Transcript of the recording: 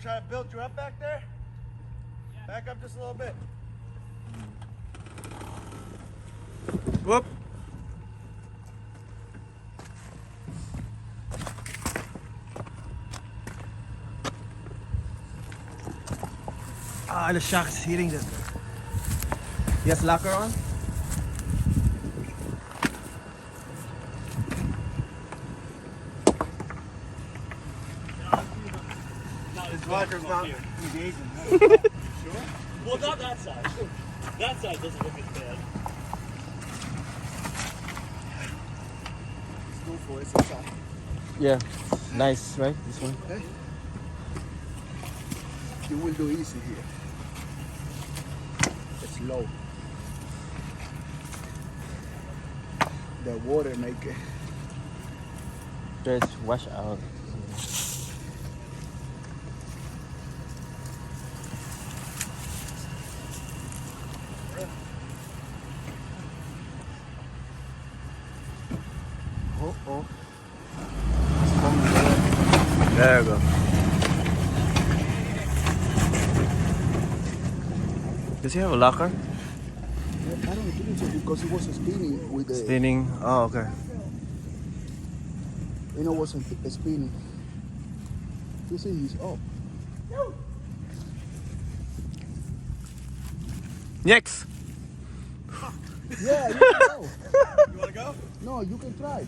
try to build you up back there? Back up just a little bit. Whoop. Ah, the shark is hitting them. Yes, locker on. His locker's not engaging. Sure? Well, not that side. That side doesn't look as bad. Let's go for it. It's inside. Yeah, nice, right? This one. Okay. You will do easy here. It's low. The water make it. Just wash out. Oh. There you go. Does he have a locker? I don't think so because it was spinning with the. Spinning. Oh, okay. You know, it wasn't spinning. You see, he's up. Next. Yeah, you can go. You want to go? No, you can try.